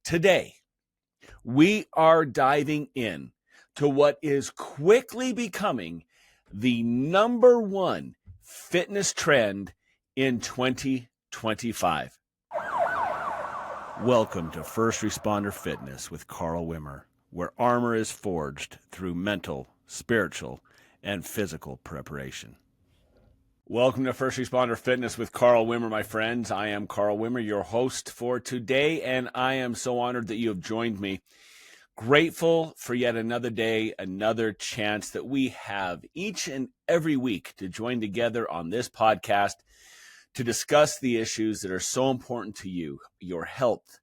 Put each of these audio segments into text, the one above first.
Today, we are diving in to what is quickly becoming the number one fitness trend in 2025. Welcome to First Responder Fitness with Carl Wimmer, where armor is forged through mental, spiritual, and physical preparation. Welcome to First Responder Fitness with Carl Wimmer, my friends. I am Carl Wimmer, your host for today, and I am so honored that you have joined me. Grateful for yet another day, another chance that we have each and every week to join together on this podcast to discuss the issues that are so important to you, your health,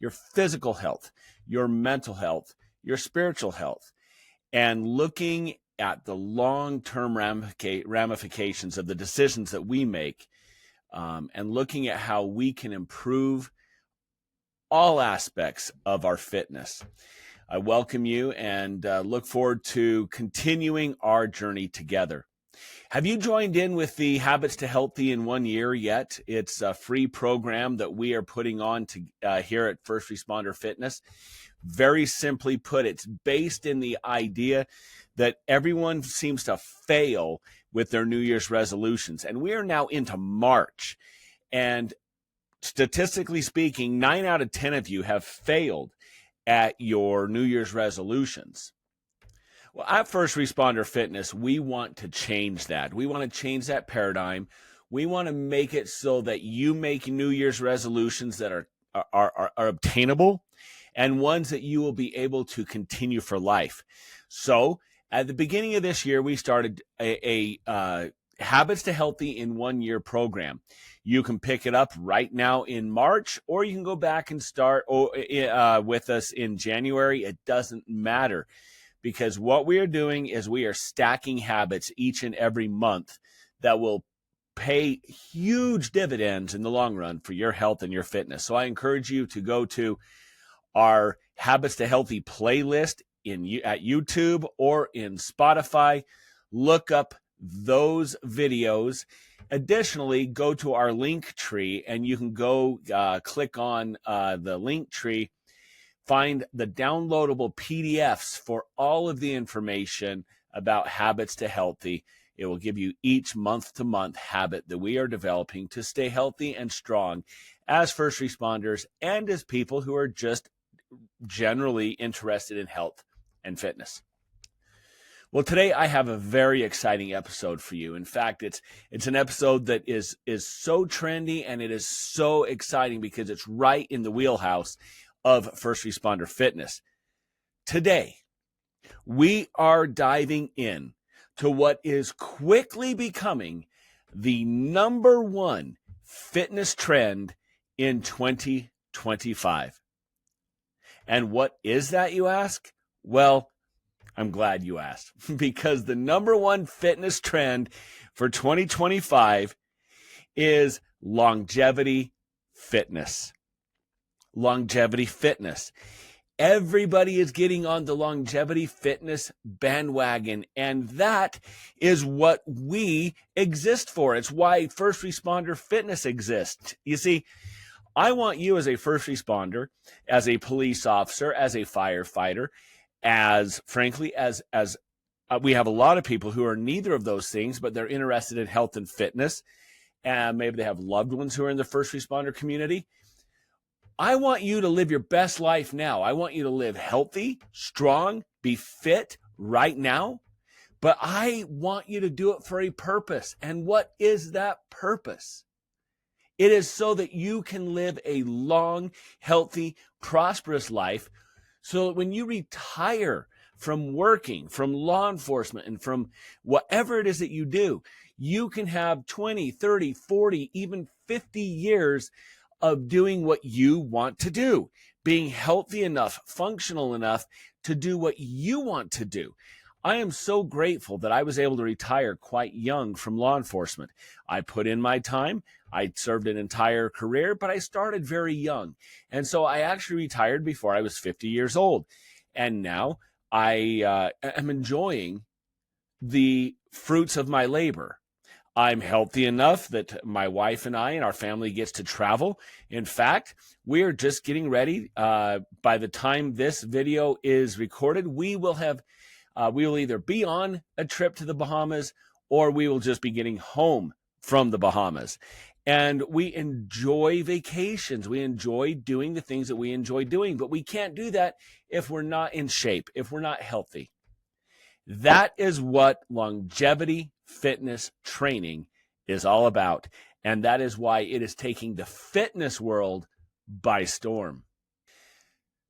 your physical health, your mental health, your spiritual health, and looking at the long-term ramifications of the decisions that we make, and looking at how we can improve all aspects of our fitness. I welcome you and look forward to continuing our journey together. Have you joined in with the Habits to Healthy in 1 year yet? It's a free program that we are putting on to here at First Responder Fitness. Very simply put, it's based in the idea that everyone seems to fail with their New Year's resolutions. And we are now into March. And statistically speaking, 9 out of 10 of you have failed at your New Year's resolutions. Well, at First Responder Fitness, we want to change that. We want to change that paradigm. We want to make it so that you make New Year's resolutions that are obtainable and ones that you will be able to continue for life. So at the beginning of this year, we started a Habits to Healthy in 1 year program. You can pick it up right now in March, or you can go back and start with us in January. It doesn't matter, because what we are doing is we are stacking habits each and every month that will pay huge dividends in the long run for your health and your fitness. So I encourage you to go to our Habits to Healthy playlist at YouTube or in Spotify. Look up those videos. Additionally, go to our link tree and you can go click on the link tree, find the downloadable PDFs for all of the information about Habits to Healthy. It will give you each month-to-month habit that we are developing to stay healthy and strong as first responders and as people who are just generally interested in health and fitness. Well, today I have a very exciting episode for you. In fact, it's an episode that is so trendy, and it is so exciting because it's right in the wheelhouse of First Responder Fitness. Today, we are diving in to what is quickly becoming the number one fitness trend in 2025. And what is that, you ask? Well, I'm glad you asked, because the number one fitness trend for 2025 is longevity fitness. Longevity fitness. Everybody is getting on the longevity fitness bandwagon, and that is what we exist for. It's why First Responder Fitness exists. You see, I want you as a first responder, as a police officer, as a firefighter, as we have a lot of people who are neither of those things, but they're interested in health and fitness, and maybe they have loved ones who are in the first responder community. I want you to live your best life now. I want you to live healthy, strong, be fit right now, but I want you to do it for a purpose. And what is that purpose? It is so that you can live a long, healthy, prosperous life, so that when you retire from working, from law enforcement, and from whatever it is that you do, you can have 20, 30, 40, even 50 years of doing what you want to do, being healthy enough, functional enough to do what you want to do. I am so grateful that I was able to retire quite young from law enforcement. I put in my time. I served an entire career, but I started very young. And so I actually retired before I was 50 years old. And now I am enjoying the fruits of my labor. I'm healthy enough that my wife and I and our family gets to travel. In fact, we are just getting ready. By the time this video is recorded, we will either be on a trip to the Bahamas or we will just be getting home from the Bahamas. And we enjoy vacations. We enjoy doing the things that we enjoy doing, but we can't do that if we're not in shape, if we're not healthy. That is what longevity fitness training is all about. And that is why it is taking the fitness world by storm.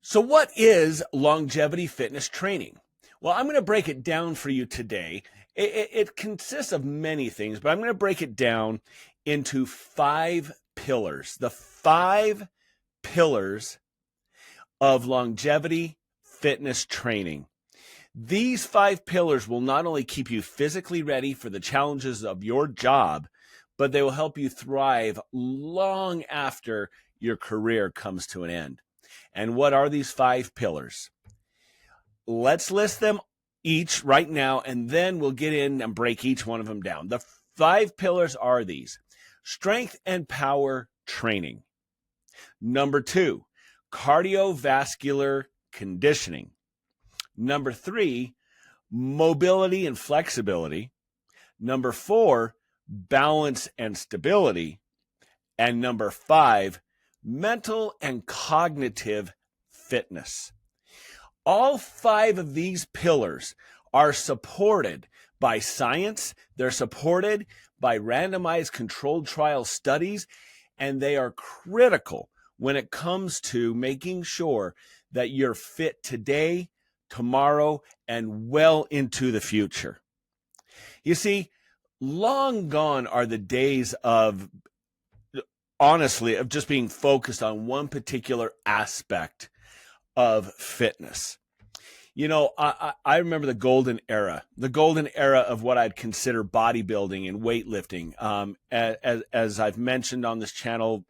So what is longevity fitness training? Well, I'm going to break it down for you today. It consists of many things, but I'm going to break it down into 5 pillars. The 5 pillars of longevity fitness training. These 5 pillars will not only keep you physically ready for the challenges of your job, but they will help you thrive long after your career comes to an end. And what are these 5 pillars? Let's list them each right now, and then we'll get in and break each one of them down. The 5 pillars are these: strength and power training. Number 2, cardiovascular conditioning. Number 3, mobility and flexibility. Number 4, balance and stability. And number 5, mental and cognitive fitness. All 5 of these pillars are supported by science. They're supported by randomized controlled trial studies, and they are critical when it comes to making sure that you're fit today, tomorrow, and well into the future. You see, long gone are the days of, honestly, of just being focused on one particular aspect of fitness. You know, I remember the golden era of what I'd consider bodybuilding and weightlifting. As I've mentioned on this channel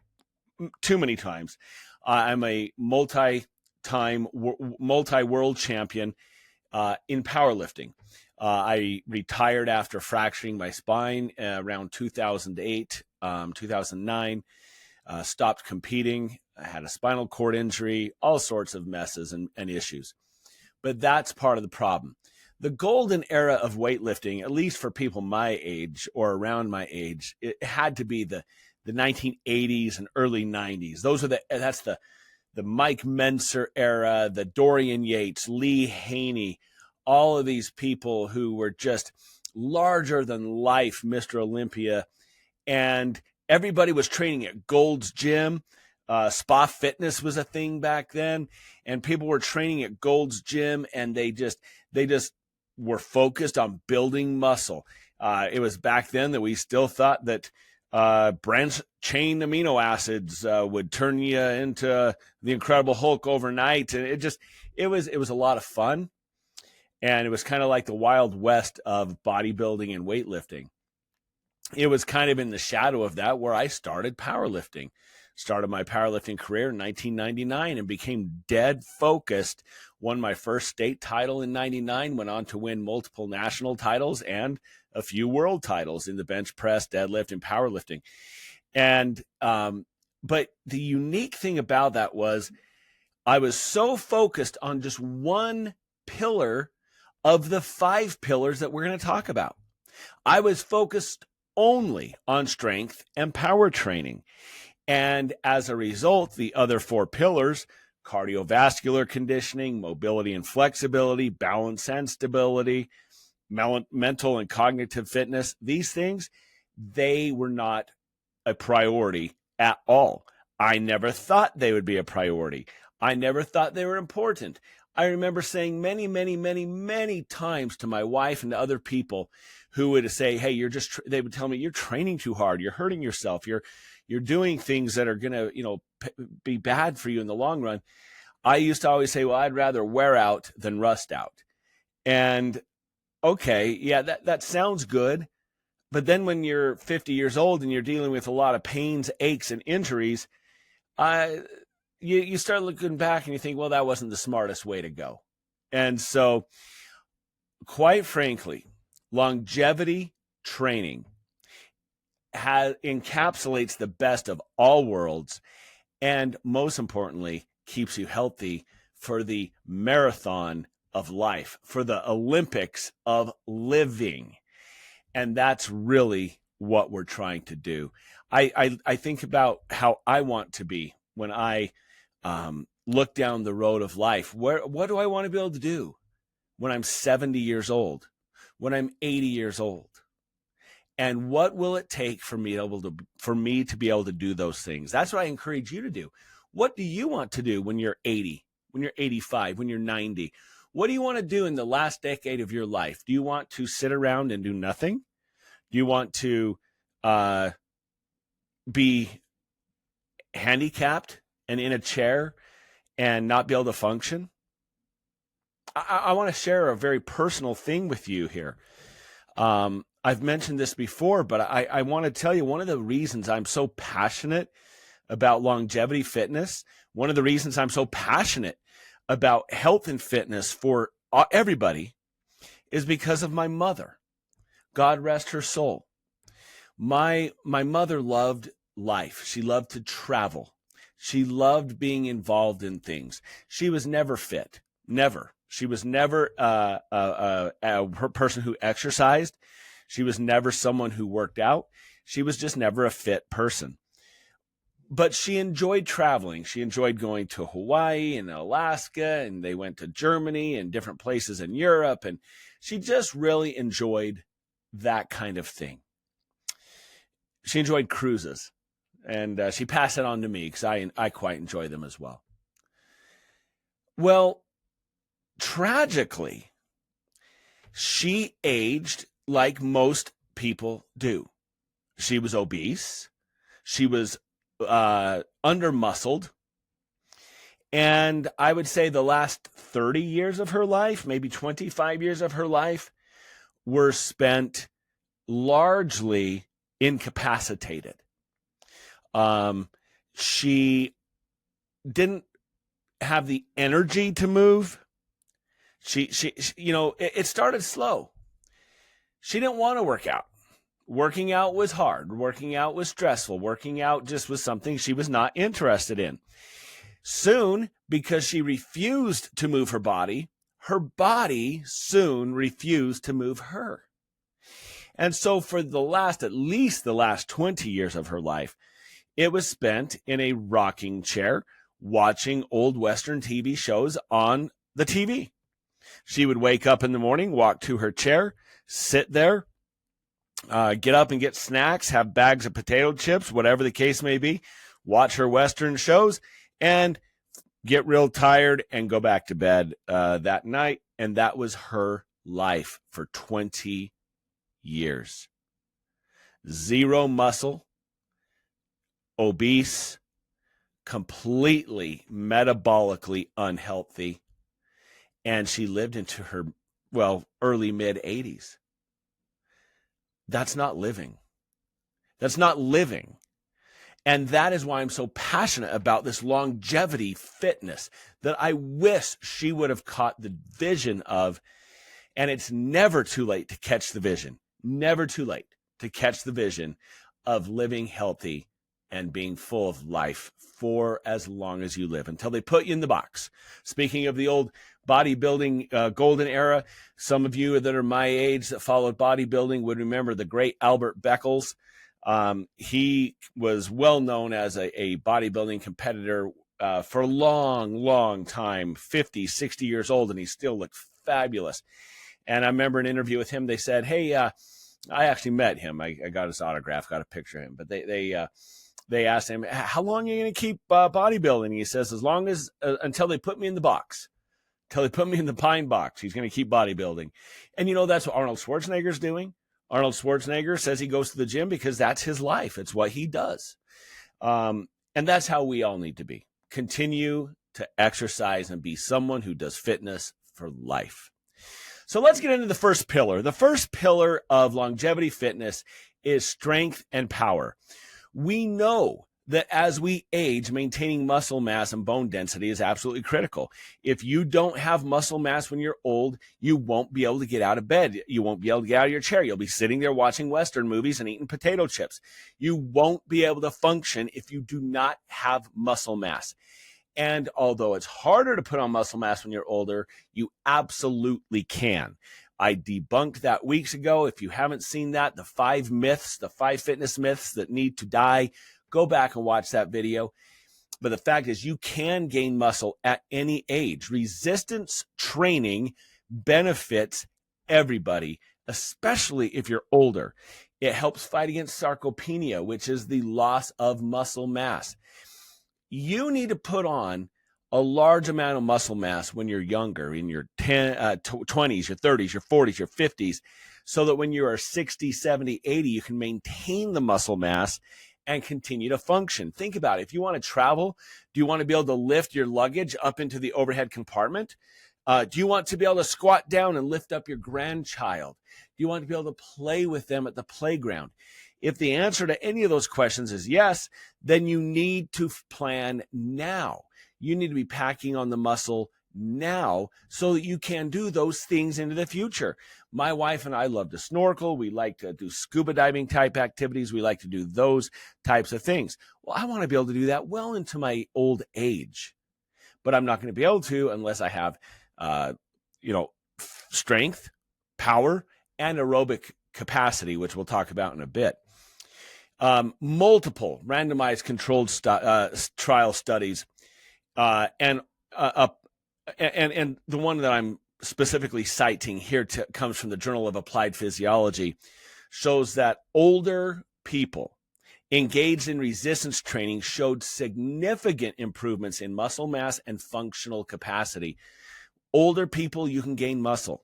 too many times, I'm a multi-world champion in powerlifting. I retired after fracturing my spine around 2008, 2009, stopped competing. I had a spinal cord injury, all sorts of messes and issues. But that's part of the problem. The golden era of weightlifting, at least for people my age or around my age, it had to be the 1980s and early 90s. That's the Mike Menser era, the Dorian Yates, Lee Haney, all of these people who were just larger than life, Mr. Olympia. And everybody was training at Gold's Gym. Spa Fitness was a thing back then, and people were training at Gold's Gym, and they just were focused on building muscle. It was back then that we still thought that branched chain amino acids would turn you into the Incredible Hulk overnight, and it was a lot of fun, and it was kind of like the Wild West of bodybuilding and weightlifting. It was kind of in the shadow of that where I started powerlifting. Started my powerlifting career in 1999 and became dead focused. Won my first state title in 99, went on to win multiple national titles and a few world titles in the bench press, deadlift, and powerlifting. And but the unique thing about that was I was so focused on just one pillar of the 5 pillars that we're going to talk about. I was focused only on strength and power training. And as a result, the other 4 pillars, cardiovascular conditioning, mobility and flexibility, balance and stability, mental and cognitive fitness, these things, they were not a priority at all. I never thought they would be a priority. I never thought they were important. I remember saying many, many, many, many times to my wife and to other people who would say, hey, they would tell me, you're training too hard. You're hurting yourself. You're doing things that are going to, be bad for you in the long run. I used to always say, well, I'd rather wear out than rust out. And okay, yeah, that sounds good. But then when you're 50 years old and you're dealing with a lot of pains, aches, and injuries, you start looking back and you think, well, that wasn't the smartest way to go. And so, quite frankly, longevity training encapsulates the best of all worlds, and most importantly, keeps you healthy for the marathon of life, for the Olympics of living. And that's really what we're trying to do. I think about how I want to be when I look down the road of life. What do I want to be able to do when I'm 70 years old, when I'm 80 years old? And what will it take for me to be able to do those things? That's what I encourage you to do. What do you want to do when you're 80, when you're 85, when you're 90? What do you want to do in the last decade of your life? Do you want to sit around and do nothing? Do you want to be handicapped and in a chair and not be able to function? I want to share a very personal thing with you here. I've mentioned this before, but I want to tell you one of the reasons I'm so passionate about longevity fitness, one of the reasons I'm so passionate about health and fitness for everybody, is because of my mother. God rest her soul. My mother loved life. She loved to travel. She loved being involved in things. She was never fit. Never. She was never a person who exercised. She was never someone who worked out. She was just never a fit person. But she enjoyed traveling. She enjoyed going to Hawaii and Alaska, and they went to Germany and different places in Europe. And she just really enjoyed that kind of thing. She enjoyed cruises, and she passed it on to me because I quite enjoy them as well. Well, tragically, she aged like most people do. She was obese. She was under-muscled. And I would say the last 30 years of her life, maybe 25 years of her life, were spent largely incapacitated. She didn't have the energy to move. She it started slow. She didn't want to work out. Working out was hard. Working out was stressful. Working out just was something she was not interested in. Soon, because she refused to move her body soon refused to move her. And so for at least the last 20 years of her life, it was spent in a rocking chair watching old Western TV shows on the TV. She would wake up in the morning, walk to her chair, sit there, get up and get snacks, have bags of potato chips, whatever the case may be, watch her Western shows, and get real tired and go back to bed that night. And that was her life for 20 years. Zero muscle, obese, completely metabolically unhealthy. And she lived into her, early mid-80s. That's not living. That's not living. And that is why I'm so passionate about this longevity fitness that I wish she would have caught the vision of. And it's never too late to catch the vision. Never too late to catch the vision of living healthy and being full of life for as long as you live, until they put you in the box. Speaking of the old bodybuilding golden era, some of you that are my age that followed bodybuilding would remember the great Albert Beckles. He was well known as a bodybuilding competitor for a long, long time, 50, 60 years old, and he still looked fabulous. And I remember an interview with him. They said, hey, I actually met him. I got his autograph, got a picture of him. But they asked him, how long are you going to keep bodybuilding? He says, as long as until they put me in the box, until they put me in the pine box, he's going to keep bodybuilding. And that's what Arnold Schwarzenegger's doing. Arnold Schwarzenegger says he goes to the gym because that's his life. It's what he does. And that's how we all need to be. Continue to exercise and be someone who does fitness for life. So let's get into the first pillar. The first pillar of longevity fitness is strength and power. We know that as we age, maintaining muscle mass and bone density is absolutely critical. If you don't have muscle mass when you're old, you won't be able to get out of bed. You won't be able to get out of your chair. You'll be sitting there watching Western movies and eating potato chips. You won't be able to function if you do not have muscle mass. And although it's harder to put on muscle mass when you're older, you absolutely can. I debunked that weeks ago. If you haven't seen that, the 5 myths, the 5 fitness myths that need to die, go back and watch that video. But the fact is, you can gain muscle at any age. Resistance training benefits everybody, especially if you're older. It helps fight against sarcopenia, which is the loss of muscle mass. You need to put on a large amount of muscle mass when you're younger, in your 20s, your 30s, your 40s, your 50s, so that when you are 60, 70, 80, you can maintain the muscle mass and continue to function. Think about it. If you want to travel, do you want to be able to lift your luggage up into the overhead compartment? Do you want to be able to squat down and lift up your grandchild? Do you want to be able to play with them at the playground? If the answer to any of those questions is yes, then you need to plan now. You need to be packing on the muscle now so that you can do those things into the future. My wife and I love to snorkel. We like to do scuba diving type activities. We like to do those types of things. Well, I want to be able to do that well into my old age, but I'm not going to be able to unless I have, strength, power, and aerobic capacity, which we'll talk about in a bit. Multiple randomized controlled trial studies, and the one that I'm specifically citing here comes from the Journal of Applied Physiology, shows that older people engaged in resistance training showed significant improvements in muscle mass and functional capacity. Older people, you can gain muscle.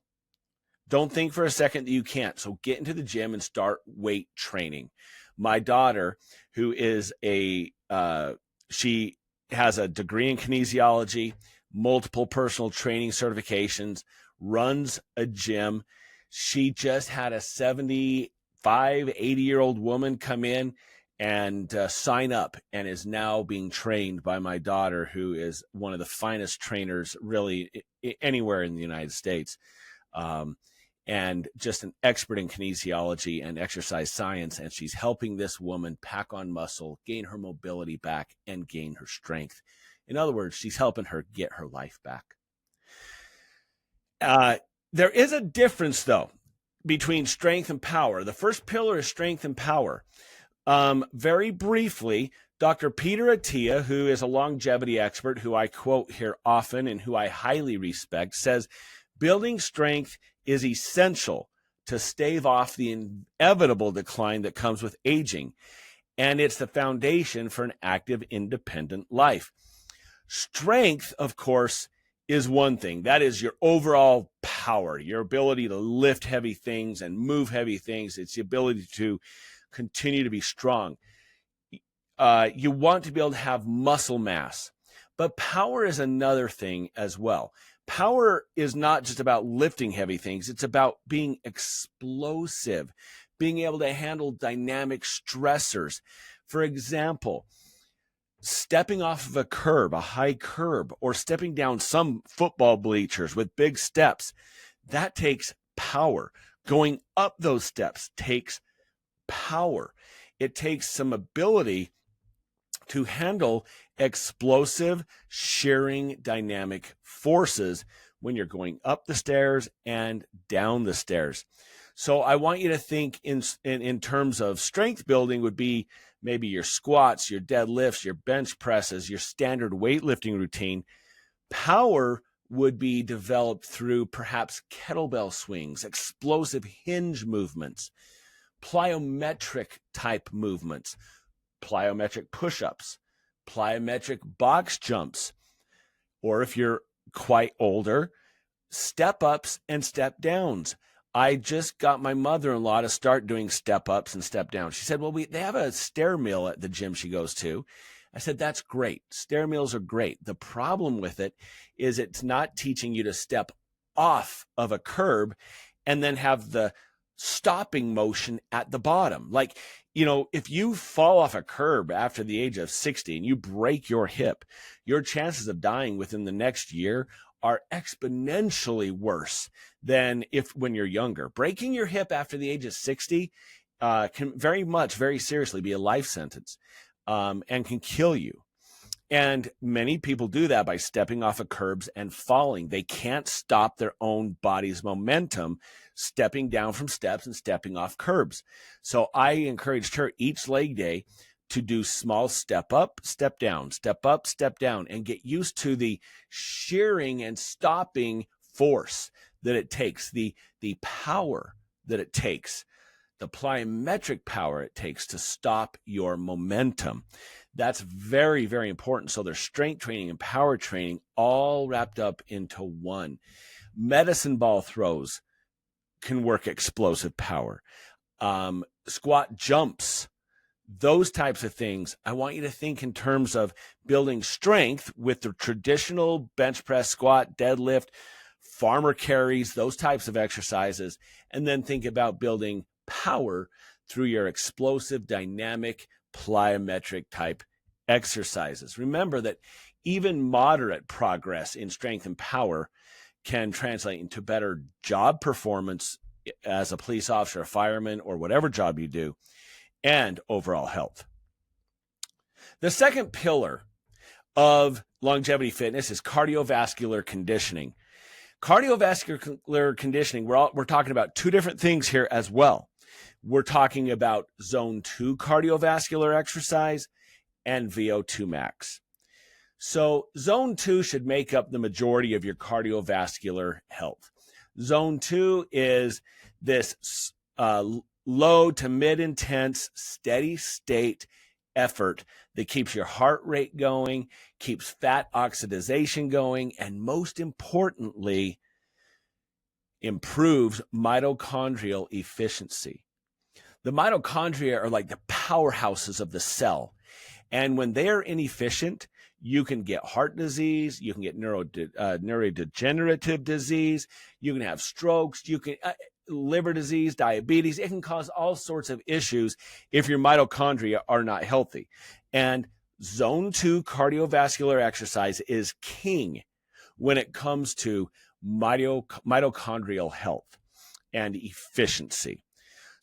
Don't think for a second that you can't. So get into the gym and start weight training. My daughter, who is she has a degree in kinesiology, multiple personal training certifications, runs a gym. She just had a 75, 80-year-old woman come in and sign up and is now being trained by my daughter, who is one of the finest trainers really anywhere in the United States. And just an expert in kinesiology and exercise science. And she's helping this woman pack on muscle, gain her mobility back, and gain her strength. In other words, she's helping her get her life back. There is a difference, though, between strength and power. The first pillar is strength and power. Very briefly, Dr. Peter Attia, who is a longevity expert, who I quote here often and who I highly respect, says, building strength is essential to stave off the inevitable decline that comes with aging, and it's the foundation for an active, independent life. Strength, of course, is one thing. That is your overall power, your ability to lift heavy things and move heavy things. It's the ability to continue to be strong. You want to be able to have muscle mass, but power is another thing as well. Power is not just about lifting heavy things. It's about being explosive, being able to handle dynamic stressors. For example, stepping off of a curb, a high curb, or stepping down some football bleachers with big steps, that takes power. Going up those steps takes power. It takes some ability to handle explosive, shearing dynamic forces when you're going up the stairs and down the stairs. So I want you to think in terms of strength building would be maybe your squats, your deadlifts, your bench presses, your standard weightlifting routine. Power would be developed through perhaps kettlebell swings, explosive hinge movements, plyometric type movements, plyometric push-ups, plyometric box jumps, or if you're quite older, step-ups and step-downs. I just got my mother-in-law to start doing step-ups and step-downs. She said, well, they have a stair mill at the gym she goes to. I said, that's great. Stair mills are great. The problem with it is it's not teaching you to step off of a curb and then have the stopping motion at the bottom. Like, if you fall off a curb after the age of 60 and you break your hip, your chances of dying within the next year are exponentially worse than when you're younger. Breaking your hip after the age of 60 can very seriously be a life sentence, and can kill you. And many people do that by stepping off of curbs and falling. They can't stop their own body's momentum, stepping down from steps and stepping off curbs. So I encouraged her each leg day to do small step up, step down, step up, step down, and get used to the shearing and stopping force that it takes, the power that it takes, the plyometric power it takes to stop your momentum. That's very, very important. So there's strength training and power training all wrapped up into one. Medicine ball throws can work explosive power. Squat jumps, those types of things. I want you to think in terms of building strength with the traditional bench press, squat, deadlift, farmer carries, those types of exercises, and then think about building power through your explosive, dynamic, plyometric type exercises. Remember that even moderate progress in strength and power can translate into better job performance as a police officer, a fireman, or whatever job you do, and overall health. The second pillar of longevity fitness is cardiovascular conditioning. Cardiovascular conditioning, we're talking about two different things here as well. We're talking about zone 2 cardiovascular exercise and VO2 max. So zone 2 should make up the majority of your cardiovascular health. Zone 2 is this low to mid-intense, steady state effort that keeps your heart rate going, keeps fat oxidation going, and most importantly, improves mitochondrial efficiency. The mitochondria are like the powerhouses of the cell. And when they are inefficient, you can get heart disease, you can get neurodegenerative disease, you can have strokes, you can liver disease, diabetes. It can cause all sorts of issues if your mitochondria are not healthy. And zone 2 cardiovascular exercise is king when it comes to mitochondrial health and efficiency.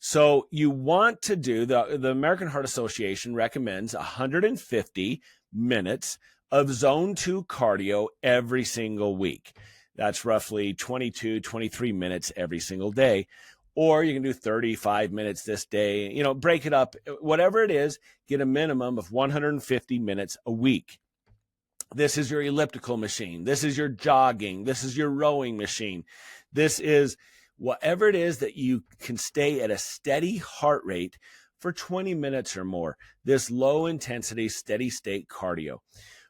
So you want to do, the American Heart Association recommends 150 minutes of zone 2 cardio every single week. That's roughly 22, 23 minutes every single day. Or you can do 35 minutes this day, break it up, whatever it is, get a minimum of 150 minutes a week. This is your elliptical machine. This is your jogging. This is your rowing machine. This is whatever it is that you can stay at a steady heart rate for 20 minutes or more. This low intensity, steady state cardio.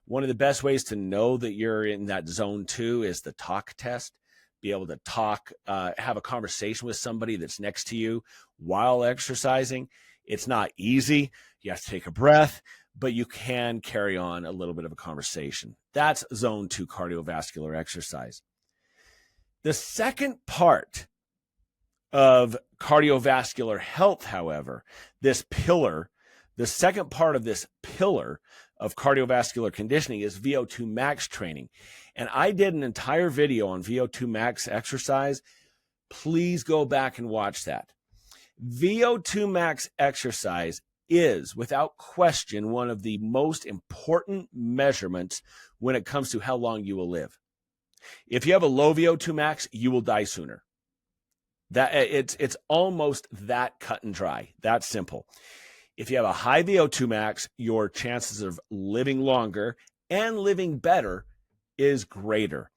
One of the best ways to know that you're in that zone 2 is the talk test. Be able to talk, have a conversation with somebody that's next to you while exercising. It's not easy. You have to take a breath, but you can carry on a little bit of a conversation. That's zone 2 cardiovascular exercise. The second part of cardiovascular health, however, the second part of this pillar of cardiovascular conditioning is VO2 max training. And I did an entire video on VO2 max exercise. Please go back and watch that. VO2 max exercise is, without question, one of the most important measurements when it comes to how long you will live. If you have a low VO2 max, you will die sooner. That it's almost that cut and dry, that simple. If you have a high VO2 max, your chances of living longer and living better is greater.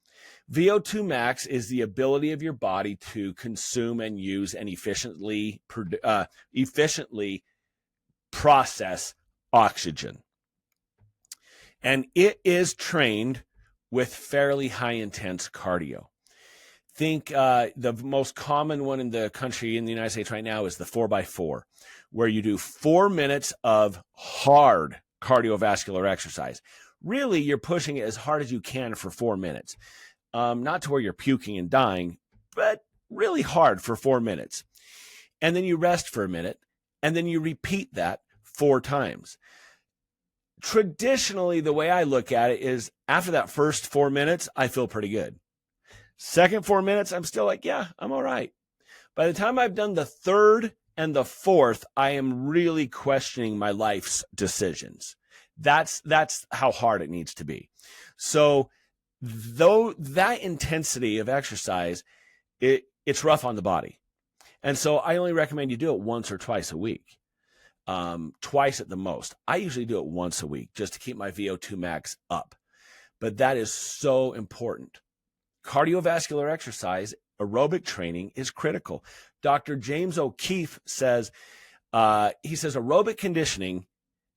VO2 max is the ability of your body to consume and use and efficiently process oxygen. And it is trained with fairly high intense cardio. Think the most common one in the country, in the United States right now, is the 4x4, where you do 4 minutes of hard cardiovascular exercise. Really, you're pushing it as hard as you can for 4 minutes. Not to where you're puking and dying, but really hard for 4 minutes. and then you rest for a minute, and then you repeat that 4 times. Traditionally, the way I look at it is after that first 4 minutes, I feel pretty good. Second 4 minutes, I'm still like, yeah, I'm all right. By the time I've done the third and the fourth, I am really questioning my life's decisions. That's how hard it needs to be. So though that intensity of exercise, it's rough on the body. And so I only recommend you do it once or twice a week, twice at the most. I usually do it once a week just to keep my VO2 max up. But that is so important. Cardiovascular exercise, aerobic training is critical. Dr. James O'Keefe says, aerobic conditioning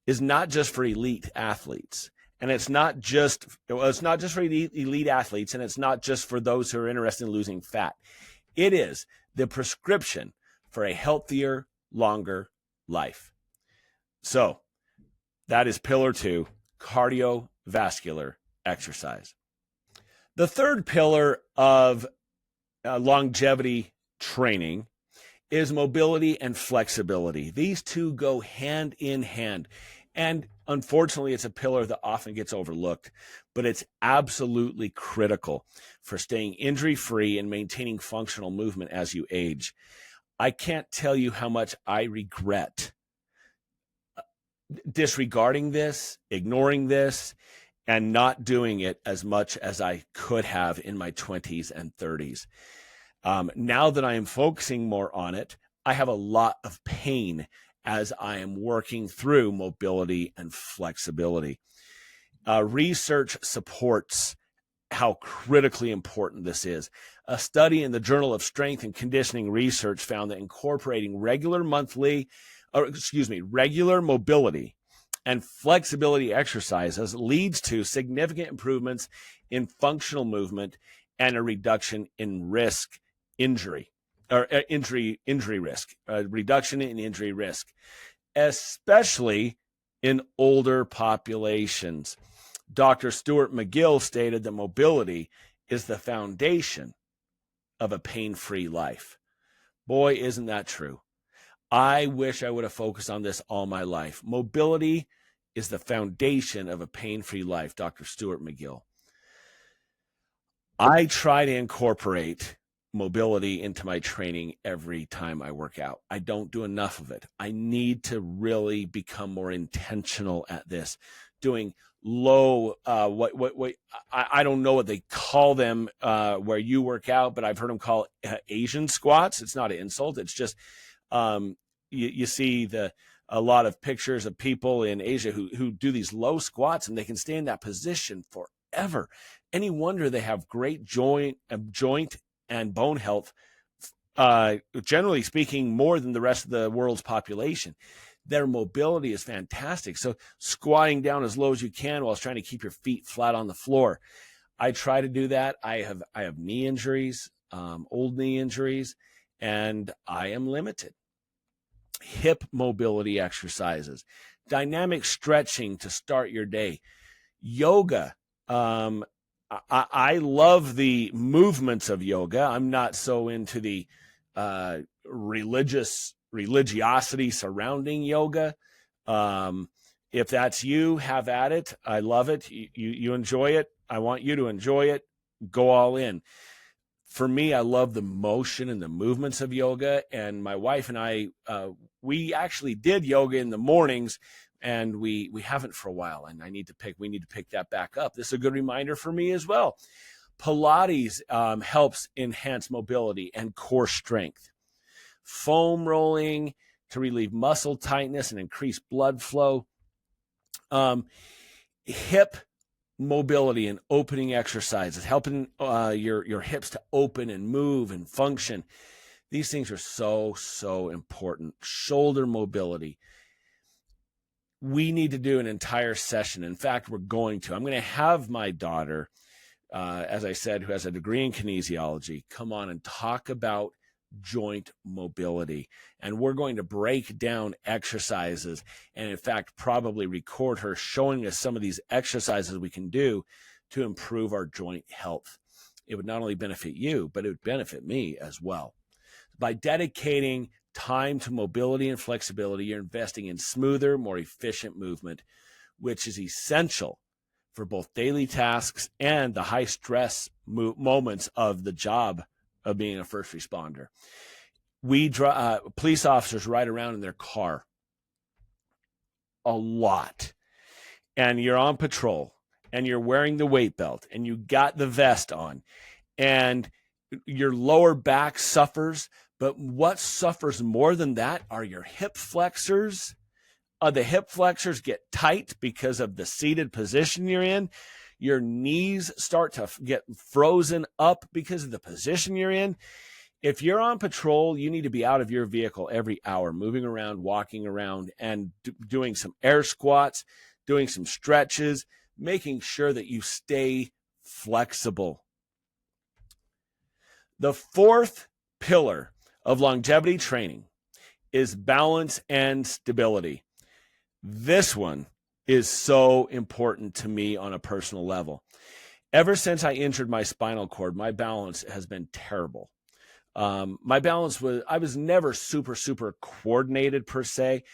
is not just for elite athletes. And it's not just for elite athletes, and it's not just for those who are interested in losing fat. It is the prescription for a healthier, longer life. So that is pillar 2, cardiovascular exercise. The third pillar of longevity training is mobility and flexibility. These two go hand in hand. And unfortunately, it's a pillar that often gets overlooked, but it's absolutely critical for staying injury-free and maintaining functional movement as you age. I can't tell you how much I regret disregarding this, ignoring this, and not doing it as much as I could have in my 20s and 30s. Now that I am focusing more on it, I have a lot of pain as I am working through mobility and flexibility. Research supports how critically important this is. A study in the Journal of Strength and Conditioning Research found that incorporating regular mobility and flexibility exercises leads to significant improvements in functional movement and a reduction in injury risk, reduction in injury risk, especially in older populations. Dr. Stuart McGill stated that mobility is the foundation of a pain-free life. Boy, isn't that true. I wish I would have focused on this all my life. Mobility is the foundation of a pain-free life, Dr. Stuart McGill. I try to incorporate mobility into my training every time I work out. I don't do enough of it. I need to really become more intentional at this, doing low, I don't know what they call them where you work out, but I've heard them call Asian squats. It's not an insult. It's just, you see a lot of pictures of people in Asia who do these low squats, and they can stay in that position forever. Any wonder they have great joint and bone health, generally speaking, more than the rest of the world's population. Their mobility is fantastic. So squatting down as low as you can while trying to keep your feet flat on the floor. I try to do that. I have knee injuries, old knee injuries, and I am limited. Hip mobility exercises, dynamic stretching to start your day, yoga. I love the movements of yoga. I'm not so into the religiosity surrounding yoga. If that's you, have at it. I love it. You enjoy it. I want you to enjoy it. Go all in. For me, I love the motion and the movements of yoga. And my wife and I, we actually did yoga in the mornings, and we haven't for a while. And we need to pick that back up. This is a good reminder for me as well. Pilates helps enhance mobility and core strength. Foam rolling to relieve muscle tightness and increase blood flow. Hip mobility and opening exercises, helping your hips to open and move and function. These things are so important. Shoulder mobility. We need to do an entire session. In fact, I'm going to have my daughter, as I said, who has a degree in kinesiology, come on and talk about joint mobility. And we're going to break down exercises and, in fact, probably record her showing us some of these exercises we can do to improve our joint health. It would not only benefit you, but it would benefit me as well. By dedicating time to mobility and flexibility. You're investing in smoother, more efficient movement, which is essential for both daily tasks and the high stress moments of the job of being a first responder. Police officers ride around in their car a lot, and you're on patrol, and you're wearing the weight belt, and you got the vest on, and your lower back suffers. But what suffers more than that are your hip flexors. The hip flexors get tight because of the seated position you're in. Your knees start to get frozen up because of the position you're in. If you're on patrol, you need to be out of your vehicle every hour, moving around, walking around, and doing some air squats, doing some stretches, making sure that you stay flexible. The fourth pillar of longevity training is balance and stability. This one is so important to me on a personal level. Ever since I injured my spinal cord, my balance has been terrible. My balance I was never super coordinated per se.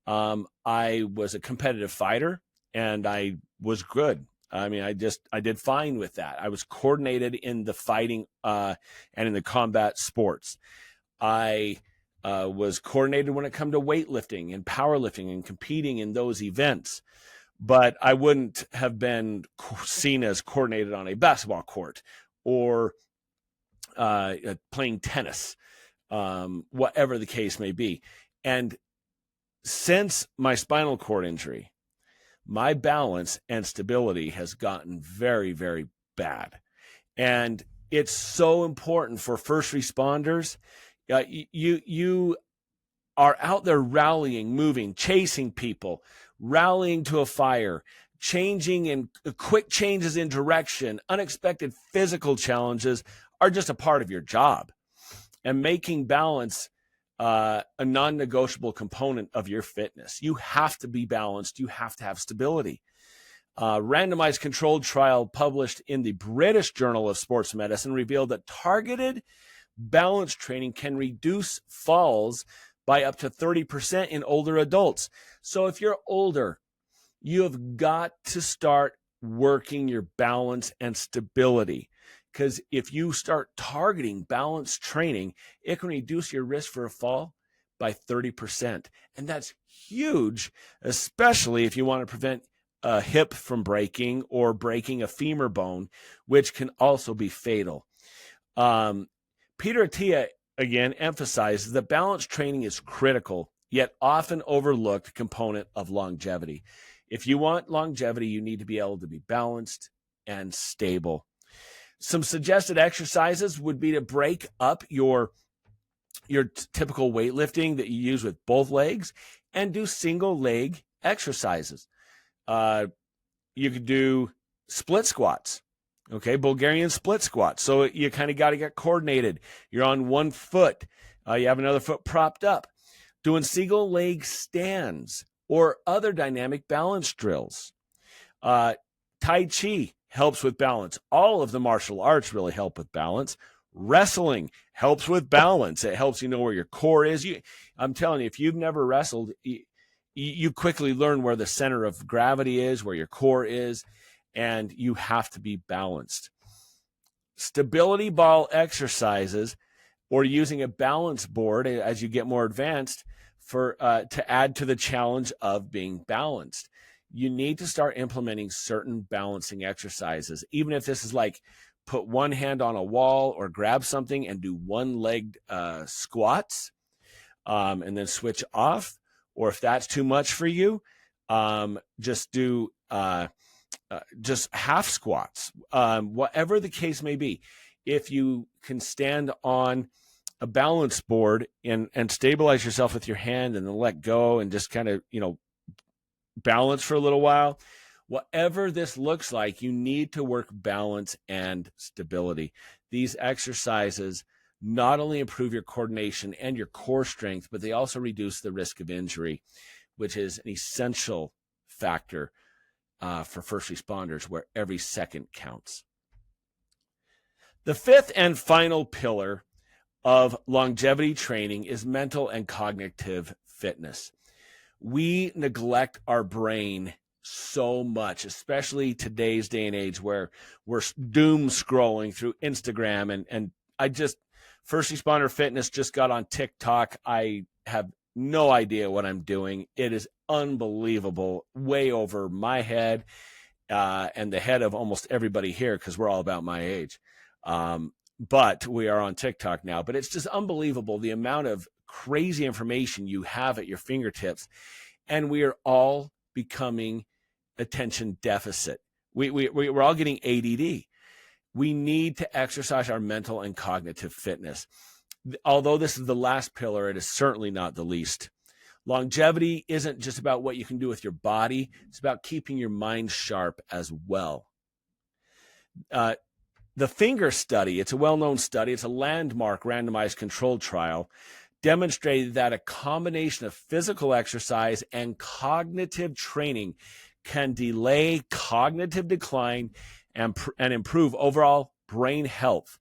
I was a competitive fighter, and I was good. I mean, I did fine with that. I was coordinated in the fighting and in the combat sports. I was coordinated when it came to weightlifting and powerlifting and competing in those events. But I wouldn't have been seen as coordinated on a basketball court or playing tennis, whatever the case may be. And since my spinal cord injury, my balance and stability has gotten very, very bad. And it's so important for first responders. You are out there rallying, moving, chasing people, rallying to a fire, changing in quick changes in direction, unexpected physical challenges are just a part of your job. And making balance a non-negotiable component of your fitness. You have to be balanced. You have to have stability. Randomized controlled trial published in the British Journal of Sports Medicine revealed that targeted balance training can reduce falls by up to 30% in older adults. So if you're older, you have got to start working your balance and stability. Because if you start targeting balance training, it can reduce your risk for a fall by 30%. And that's huge, especially if you want to prevent a hip from breaking or breaking a femur bone, which can also be fatal. Peter Attia, again, emphasizes that balance training is critical, yet often overlooked component of longevity. If you want longevity, you need to be able to be balanced and stable. Some suggested exercises would be to break up your typical weightlifting that you use with both legs and do single leg exercises. You could do split squats, okay, Bulgarian split squats. So you kind of got to get coordinated. You're on one foot. You have another foot propped up. Doing single leg stands or other dynamic balance drills. Tai Chi helps with balance. All of the martial arts really help with balance. Wrestling helps with balance. It helps you know where your core is. I'm telling you, if you've never wrestled, you quickly learn where the center of gravity is, where your core is, and you have to be balanced. Stability ball exercises or using a balance board as you get more advanced to add to the challenge of being balanced. You need to start implementing certain balancing exercises, even if this is like put one hand on a wall or grab something and do one-legged squats and then switch off. Or if that's too much for you, just do just half squats, whatever the case may be. If you can stand on a balance board and stabilize yourself with your hand and then let go and just kind of, balance for a little while, whatever this looks like, you need to work balance and stability. These exercises not only improve your coordination and your core strength, but they also reduce the risk of injury, which is an essential factor for first responders, where every second counts. The fifth and final pillar of longevity training is mental and cognitive fitness. We neglect our brain so much, especially today's day and age where we're doom scrolling through Instagram. And I just, First Responder Fitness just got on TikTok. I have no idea what I'm doing. It is unbelievable, way over my head and the head of almost everybody here because we're all about my age. But we are on TikTok now. But it's just unbelievable the amount of crazy information you have at your fingertips. And we are all becoming attention deficit. We're all getting ADD. We need to exercise our mental and cognitive fitness. Although this is the last pillar, it is certainly not the least. Longevity isn't just about what you can do with your body. It's about keeping your mind sharp as well. The finger study, it's a well-known study. It's a landmark randomized controlled trial, demonstrated that a combination of physical exercise and cognitive training can delay cognitive decline and improve overall brain health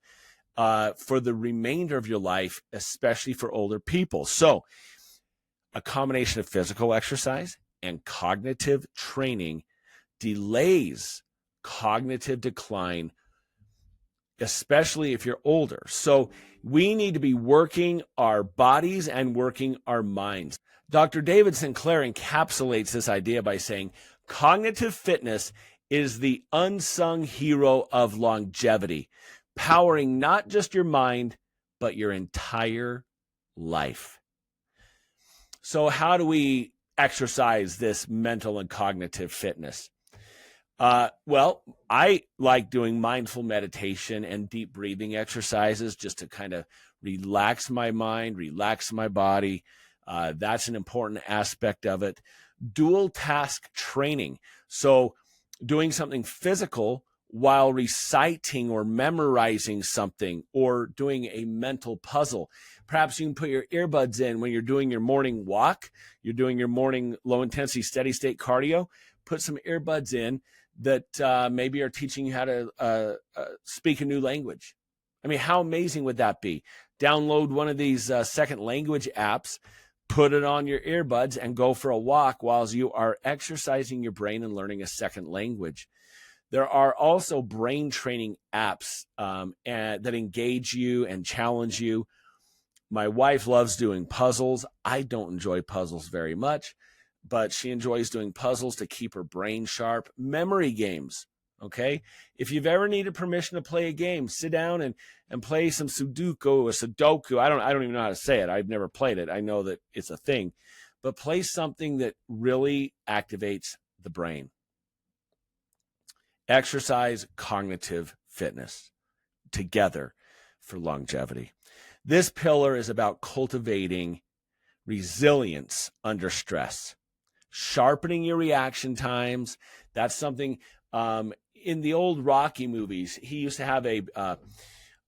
for the remainder of your life, especially for older people. So a combination of physical exercise and cognitive training delays cognitive decline, especially if you're older. So we need to be working our bodies and working our minds. Dr. David Sinclair encapsulates this idea by saying, cognitive fitness is the unsung hero of longevity, powering not just your mind, but your entire life. So how do we exercise this mental and cognitive fitness? Well, I like doing mindful meditation and deep breathing exercises just to kind of relax my mind, relax my body. That's an important aspect of it. Dual task training. So doing something physical while reciting or memorizing something or doing a mental puzzle. Perhaps you can put your earbuds in when you're doing your morning walk, you're doing your morning low intensity steady state cardio, put some earbuds in that maybe are teaching you how to speak a new language. I mean, how amazing would that be? Download one of these second language apps, put it on your earbuds, and go for a walk while you are exercising your brain and learning a second language. There are also brain training apps that engage you and challenge you. My wife loves doing puzzles. I don't enjoy puzzles very much, but she enjoys doing puzzles to keep her brain sharp. Memory games, okay? If you've ever needed permission to play a game, sit down and play some Sudoku or Sudoku. I don't even know how to say it. I've never played it. I know that it's a thing. But play something that really activates the brain. Exercise, cognitive fitness together for longevity. This pillar is about cultivating resilience under stress, sharpening your reaction times. That's something in the old Rocky movies. He used to have a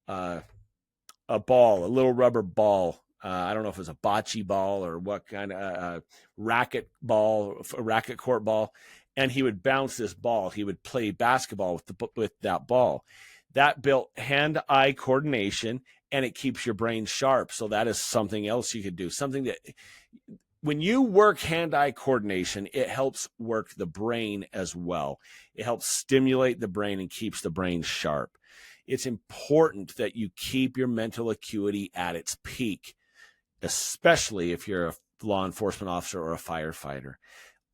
ball, a little rubber ball. I don't know if it was a bocce ball or what kind of racket ball, a racket court ball. And he would bounce this ball. He would play basketball with that ball. That built hand-eye coordination, and it keeps your brain sharp. So that is something else you could do. Something that when you work hand-eye coordination, it helps work the brain as well. It helps stimulate the brain and keeps the brain sharp. It's important that you keep your mental acuity at its peak, especially if you're a law enforcement officer or a firefighter.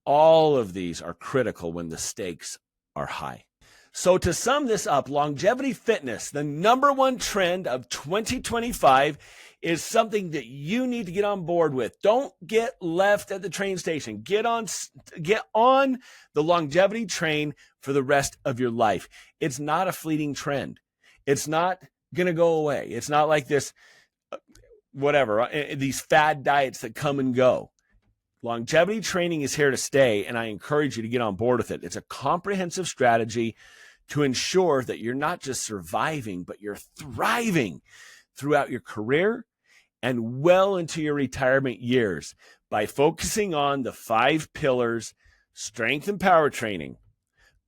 All of these are critical when the stakes are high. So to sum this up, longevity fitness, the number one trend of 2025, is something that you need to get on board with. Don't get left at the train station. Get on the longevity train for the rest of your life. It's not a fleeting trend. It's not going to go away. It's not like this, these fad diets that come and go. Longevity training is here to stay, and I encourage you to get on board with it. It's a comprehensive strategy to ensure that you're not just surviving, but you're thriving throughout your career and well into your retirement years by focusing on the 5 pillars: strength and power training,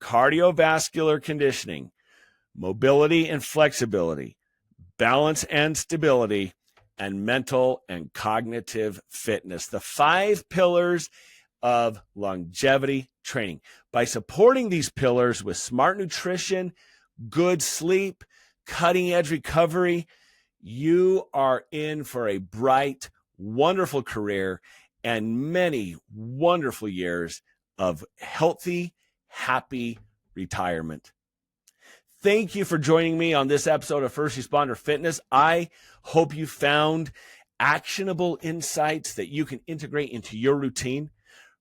cardiovascular conditioning, mobility and flexibility, balance and stability, and mental and cognitive fitness. The 5 pillars of longevity training. By supporting these pillars with smart nutrition, good sleep, cutting-edge recovery, you are in for a bright, wonderful career and many wonderful years of healthy, happy retirement. Thank you for joining me on this episode of First Responder Fitness. I hope you found actionable insights that you can integrate into your routine.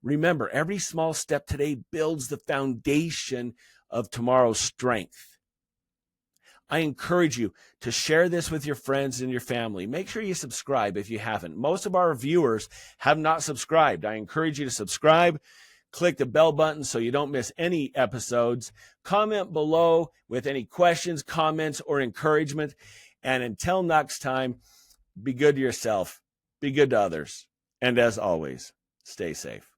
Remember, every small step today builds the foundation of tomorrow's strength. I encourage you to share this with your friends and your family. Make sure you subscribe if you haven't. Most of our viewers have not subscribed. I encourage you to subscribe. Click the bell button so you don't miss any episodes. Comment below with any questions, comments, or encouragement. And until next time, be good to yourself, be good to others, and as always, stay safe.